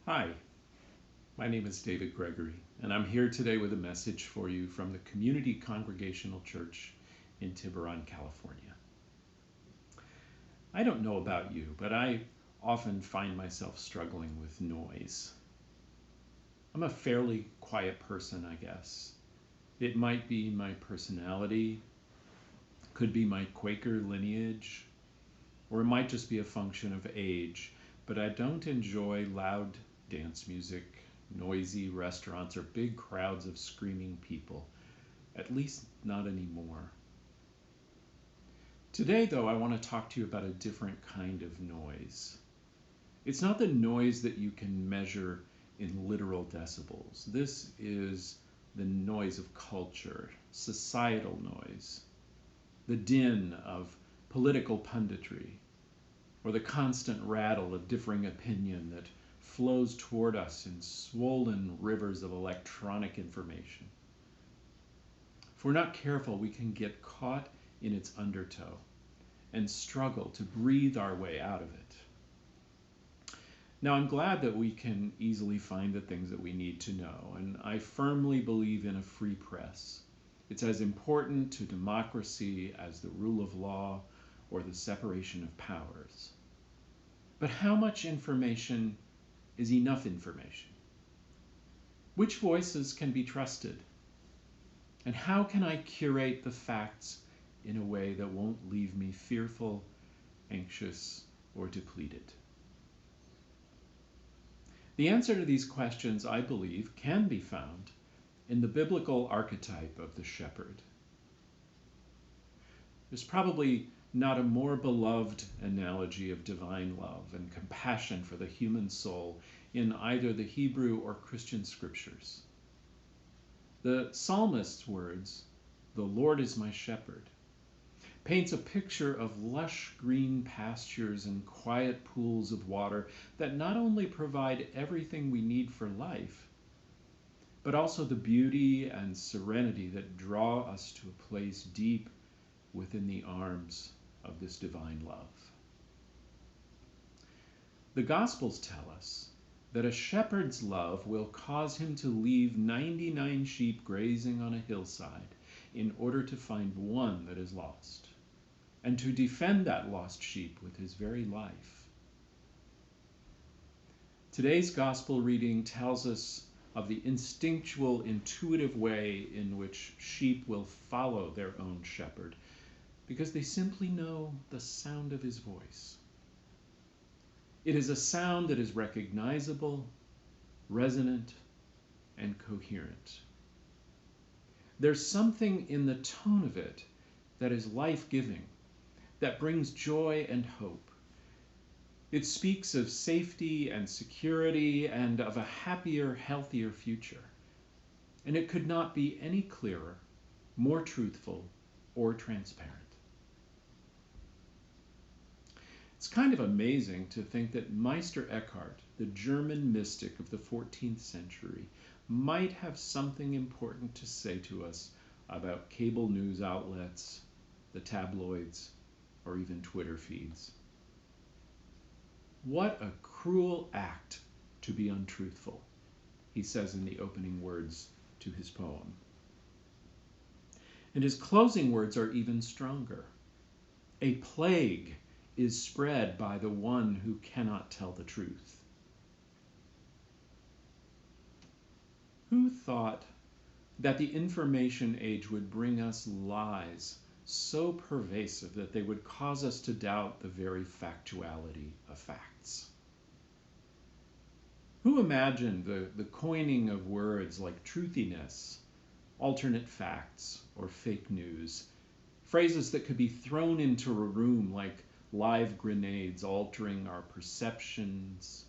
Hi, my name is David Gregory, and I'm here today with a message for you from the Community Congregational Church in Tiburon, California. I don't know about you, but I often find myself struggling with noise. I'm a fairly quiet person, I guess. It might be my personality, could be my Quaker lineage, or it might just be a function of age, but I don't enjoy loud dance music, noisy restaurants, or big crowds of screaming people, at least not anymore. Today, though, I want to talk to you about a different kind of noise. It's not the noise that you can measure in literal decibels. This is the noise of culture, societal noise, the din of political punditry, or the constant rattle of differing opinion that flows toward us in swollen rivers of electronic information. If we're not careful, we can get caught in its undertow and struggle to breathe our way out of it. Now, I'm glad that we can easily find the things that we need to know, and I firmly believe in a free press. It's as important to democracy as the rule of law or the separation of powers. But how much information is enough information? Which voices can be trusted? And how can I curate the facts in a way that won't leave me fearful, anxious, or depleted? The answer to these questions, I believe, can be found in the biblical archetype of the shepherd. There's probably not a more beloved analogy of divine love and compassion for the human soul in either the Hebrew or Christian scriptures. The psalmist's words, "The Lord is my shepherd," paints a picture of lush green pastures and quiet pools of water that not only provide everything we need for life, but also the beauty and serenity that draw us to a place deep within the arms of this divine love. The Gospels tell us that a shepherd's love will cause him to leave 99 sheep grazing on a hillside in order to find one that is lost, and to defend that lost sheep with his very life. Today's Gospel reading tells us of the instinctual, intuitive way in which sheep will follow their own shepherd, because they simply know the sound of his voice. It is a sound that is recognizable, resonant, and coherent. There's something in the tone of it that is life-giving, that brings joy and hope. It speaks of safety and security and of a happier, healthier future. And it could not be any clearer, more truthful, or transparent. It's kind of amazing to think that Meister Eckhart, the German mystic of the 14th century, might have something important to say to us about cable news outlets, the tabloids, or even Twitter feeds. What a cruel act to be untruthful, he says in the opening words to his poem. And his closing words are even stronger. A plague is spread by the one who cannot tell the truth. Who thought that the information age would bring us lies so pervasive that they would cause us to doubt the very factuality of facts? Who imagined the coining of words like truthiness, alternate facts, or fake news, phrases that could be thrown into a room like live grenades, altering our perceptions,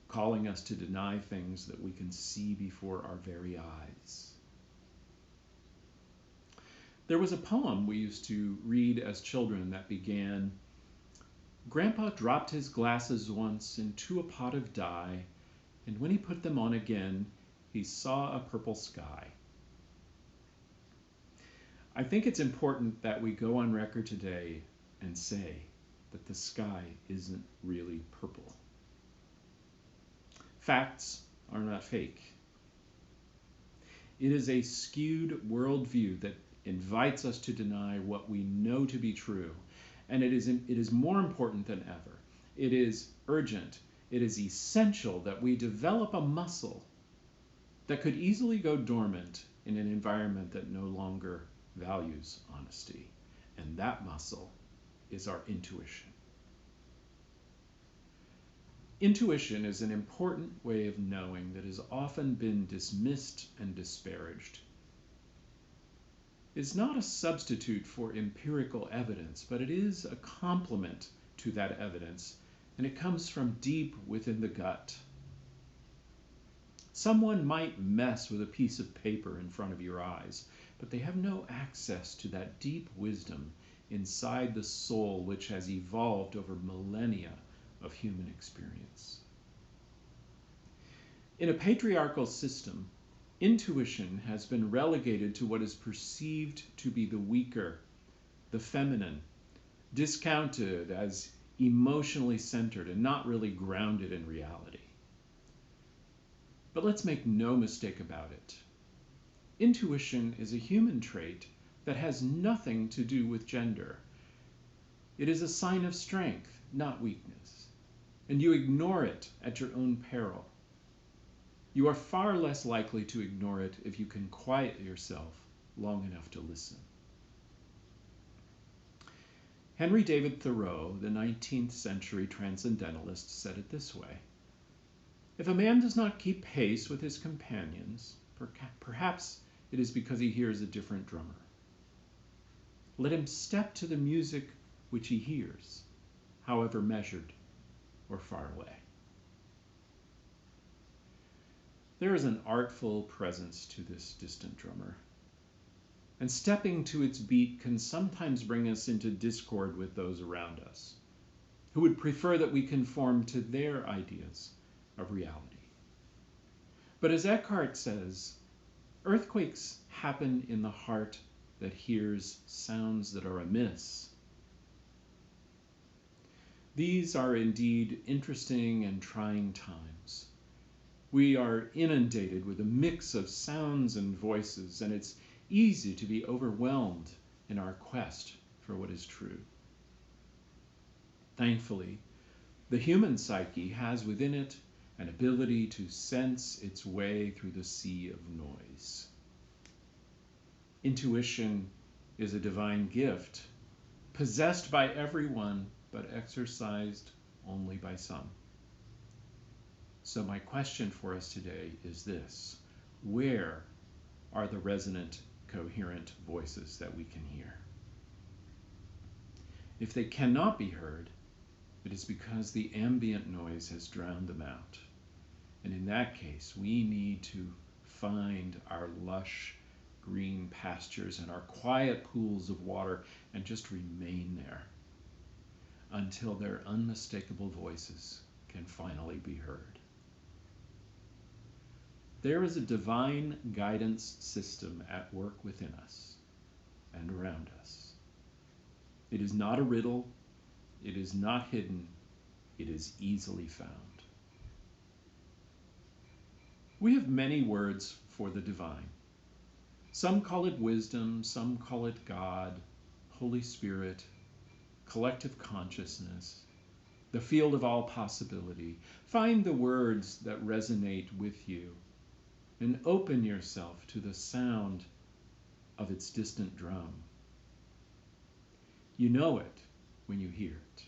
calling us to deny things that we can see before our very eyes? There was a poem we used to read as children that began, "Grandpa dropped his glasses once into a pot of dye, and when he put them on again, he saw a purple sky." I think it's important that we go on record today and say that the sky isn't really purple. Facts are not fake. It is a skewed worldview that invites us to deny what we know to be true. And it is more important than ever. It is urgent. It is essential that we develop a muscle that could easily go dormant in an environment that no longer values honesty. And that muscle is our intuition. Intuition is an important way of knowing that has often been dismissed and disparaged. It's not a substitute for empirical evidence, but it is a complement to that evidence, and it comes from deep within the gut. Someone might mess with a piece of paper in front of your eyes, but they have no access to that deep wisdom inside the soul which has evolved over millennia of human experience. In a patriarchal system, intuition has been relegated to what is perceived to be the weaker, the feminine, discounted as emotionally centered and not really grounded in reality. But let's make no mistake about it. Intuition is a human trait that has nothing to do with gender. It is a sign of strength, not weakness, and you ignore it at your own peril. You are far less likely to ignore it if you can quiet yourself long enough to listen. Henry David Thoreau, the 19th century transcendentalist, said it this way: "If a man does not keep pace with his companions, perhaps it is because he hears a different drummer. Let him step to the music which he hears, however measured or far away." There is an artful presence to this distant drummer, and stepping to its beat can sometimes bring us into discord with those around us, who would prefer that we conform to their ideas of reality. But as Eckhart says, earthquakes happen in the heart that hears sounds that are amiss. These are indeed interesting and trying times. We are inundated with a mix of sounds and voices, and it's easy to be overwhelmed in our quest for what is true. Thankfully, the human psyche has within it an ability to sense its way through the sea of noise. Intuition is a divine gift, possessed by everyone, but exercised only by some. So my question for us today is this: where are the resonant, coherent voices that we can hear? If they cannot be heard, it is because the ambient noise has drowned them out. And in that case, we need to find our lush green pastures and our quiet pools of water and just remain there until their unmistakable voices can finally be heard. There is a divine guidance system at work within us and around us. It is not a riddle. It is not hidden. It is easily found. We have many words for the divine. Some call it wisdom, some call it God, Holy Spirit, collective consciousness, the field of all possibility. Find the words that resonate with you and open yourself to the sound of its distant drum. You know it when you hear it.